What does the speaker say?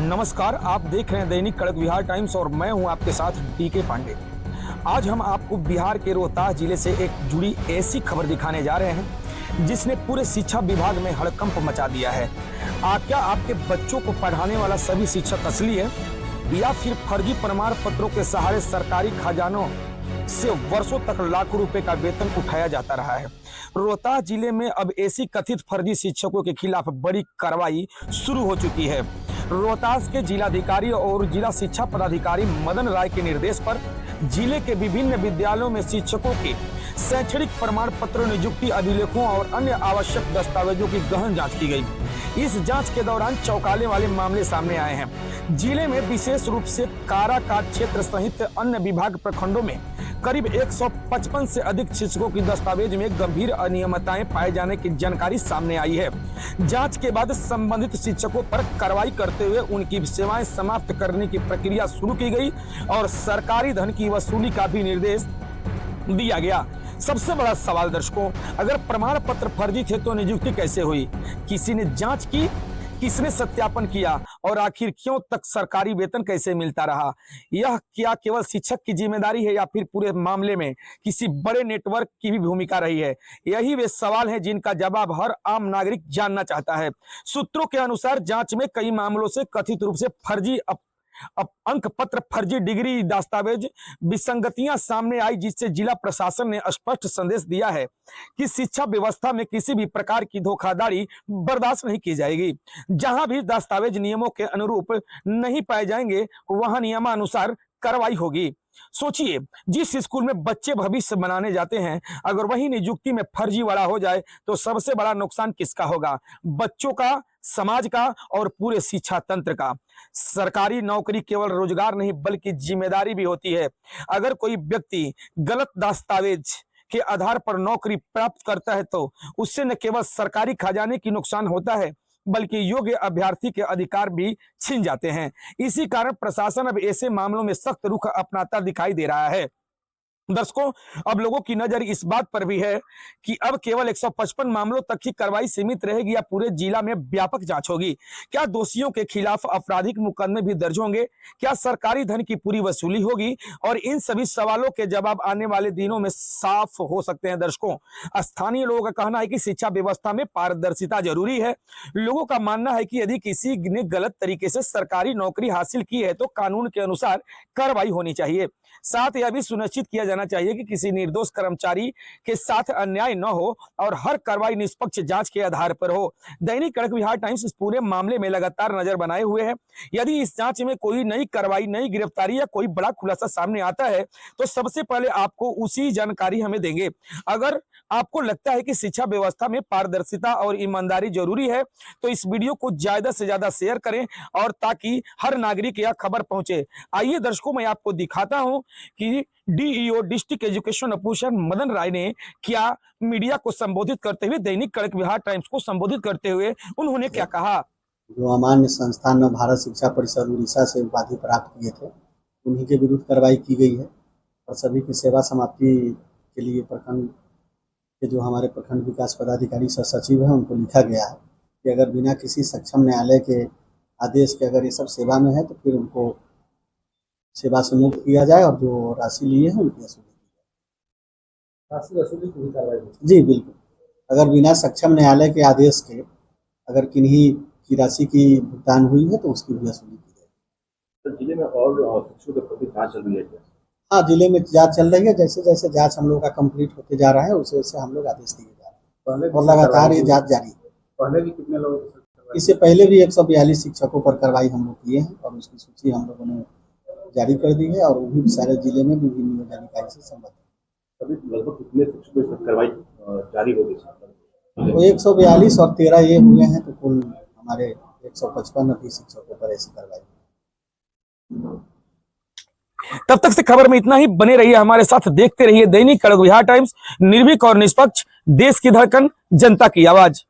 नमस्कार, आप देख रहे हैं दैनिक कड़क बिहार टाइम्स और मैं हूं आपके साथ डीके पांडे। आज हम आपको बिहार के रोहतास जिले से एक जुड़ी ऐसी खबर दिखाने जा रहे हैं जिसने पूरे शिक्षा विभाग में हड़कंप मचा दिया है। क्या आपके बच्चों को पढ़ाने वाला सभी शिक्षक असली है या फिर फर्जी प्रमाण पत्रों के सहारे सरकारी खजानों से वर्षों तक लाखों रुपए का वेतन उठाया जाता रहा है। रोहतास जिले में अब ऐसी कथित फर्जी शिक्षकों के खिलाफ बड़ी कार्रवाई शुरू हो चुकी है। रोहतास के जिलाधिकारी और जिला शिक्षा पदाधिकारी मदन राय के निर्देश पर जिले के विभिन्न विद्यालयों में शिक्षकों के शैक्षणिक प्रमाण पत्र, नियुक्ति अभिलेखों और अन्य आवश्यक दस्तावेजों की गहन जांच की गई। इस जांच के दौरान चौंकाने वाले मामले सामने आए हैं। जिले में विशेष रूप से काराकाट क्षेत्र सहित अन्य विभाग प्रखंडों में करीब 155 से अधिक शिक्षकों की दस्तावेज में गंभीर अनियमितताएं पाए जाने की जानकारी सामने आई है। जांच के बाद संबंधित शिक्षकों पर कार्रवाई करते हुए उनकी सेवाएं समाप्त करने की प्रक्रिया शुरू की गई और सरकारी धन की वसूली का भी निर्देश दिया गया। सबसे बड़ा सवाल दर्शकों, अगर प्रमाण पत्र फर्जी थे तो नियुक्ति कैसे हुई? किसी ने जांच की? किसने सत्यापन किया? और आखिर क्यों तक सरकारी वेतन कैसे मिलता रहा? यह क्या केवल शिक्षक की जिम्मेदारी है या फिर पूरे मामले में किसी बड़े नेटवर्क की भी भूमिका रही है? यही वे सवाल हैं जिनका जवाब हर आम नागरिक जानना चाहता है। सूत्रों के अनुसार जांच में कई मामलों से कथित रूप से फर्जी अंक पत्र, फर्जी डिग्री, दस्तावेज विसंगतियां सामने आई, जिससे जिला प्रशासन ने स्पष्ट संदेश दिया है कि शिक्षा व्यवस्था में किसी भी प्रकार की धोखाधड़ी बर्दाश्त नहीं की जाएगी। जहां भी दस्तावेज नियमों के अनुरूप नहीं पाए जाएंगे वहां नियमानुसार कार्रवाई होगी। सोचिए, जिस स्कूल में बच्चे भविष्य बनाने जाते हैं, अगर वही नियुक्ति में फर्जीवाड़ा हो जाए तो सबसे बड़ा नुकसान किसका होगा? बच्चों का, समाज का और पूरे शिक्षा तंत्र का। सरकारी नौकरी केवल रोजगार नहीं बल्कि जिम्मेदारी भी होती है। अगर कोई व्यक्ति गलत दस्तावेज के आधार पर नौकरी प्राप्त करता है तो उससे न केवल सरकारी खजाने की नुकसान होता है बल्कि योग्य अभ्यर्थी के अधिकार भी छिन जाते हैं। इसी कारण प्रशासन अब ऐसे मामलों में सख्त रुख अपनाता दिखाई दे रहा है। दर्शकों, अब लोगों की नजर इस बात पर भी है कि अब केवल 155 मामलों तक ही कार्रवाई सीमित रहेगी या पूरे जिला में व्यापक जांच होगी? क्या दोषियों के खिलाफ आपराधिक मुकदमे भी दर्ज होंगे? क्या सरकारी धन की पूरी वसूली होगी? और इन सभी सवालों के जवाब आने वाले दिनों में साफ हो सकते हैं। दर्शकों, स्थानीय लोगों का कहना है कि शिक्षा व्यवस्था में पारदर्शिता जरूरी है। लोगों का मानना है कि यदि किसी ने गलत तरीके से सरकारी नौकरी हासिल की है तो कानून के अनुसार कार्रवाई होनी चाहिए। साथ यह भी सुनिश्चित किया जाना चाहिए कि किसी निर्दोष कर्मचारी के साथ अन्याय न हो और हर कार्रवाई निष्पक्ष जांच के आधार पर हो। दैनिक कड़क बिहार टाइम्स इस पूरे मामले में लगातार नजर बनाए हुए है। यदि इस जांच में कोई नई कार्रवाई, नई गिरफ्तारी या कोई बड़ा खुलासा सामने आता है तो सबसे पहले आपको उसी जानकारी हमें देंगे। अगर आपको लगता है कि शिक्षा व्यवस्था में पारदर्शिता और ईमानदारी जरूरी है तो इस वीडियो को ज्यादा से ज्यादा शेयर करें और ताकि हर नागरिक यह खबर पहुंचे। आइए दर्शकों, मैं आपको दिखाता हूं कि DEO district education officer Madan Rai ने क्या मीडिया को संबोधित करते हुए, दैनिक कड़क बिहार टाइम्स को संबोधित करते हुए उन्होंने क्या कहा। जो अमान्य संस्थान ने भारत शिक्षा परिषद उड़ीसा से उपाधि प्राप्त किए थे, उन्हीं के विरुद्ध कार्रवाई की गई है और सभी की सेवा समाप्ति के लिए प्रखंड के जो हमारे प्रखंड विकास पदाधिकारी सह सचिव हैं उनको लिखा गया है कि अगर बिना किसी सक्षम न्यायालय के आदेश के अगर ये सब सेवा में है तो फिर उनको सेवा से मुक्त किया जाए और जो राशि लिए हैं उनकी वसूली की जाए। राशि वसूली की कार्रवाई? जी बिल्कुल। अगर बिना सक्षम न्यायालय के आदेश के अगर किन्हीं की राशि की भुगतान हुई है तो उसकी भी वसूली की जाए। तो जिले में और शिक्षकों के प्रति जांच चल रही है क्या? हाँ, जिले में जांच चल रही है। जैसे जैसे जांच हम लोग का कंप्लीट होते जा रहा है वैसे वैसे हम लोग आदेश दिए जा रहे हैं और लगातार ये जांच जारी है। पहले भी कितने लोग? इससे पहले भी 142 शिक्षकों पर कार्रवाई हम लोग किए हैं और उसकी सूची हम लोगों ने जारी कर दी है और वो भी सारे जिले में विभिन्न नियोजन से संबंधित। अभी लगभग कितने शिक्षकों पर कार्रवाई जारी होगी? तो 142 और 13 ये हुए हैं तो कुल हमारे 155 अभी शिक्षकों पर ऐसी कार्रवाई। तब तक से खबर में इतना ही। बने रहिए हमारे साथ, देखते रहिए दैनिक कड़क बिहार टाइम्स, निर्भीक और निष्पक्ष, देश की धड़कन, जनता की आवाज।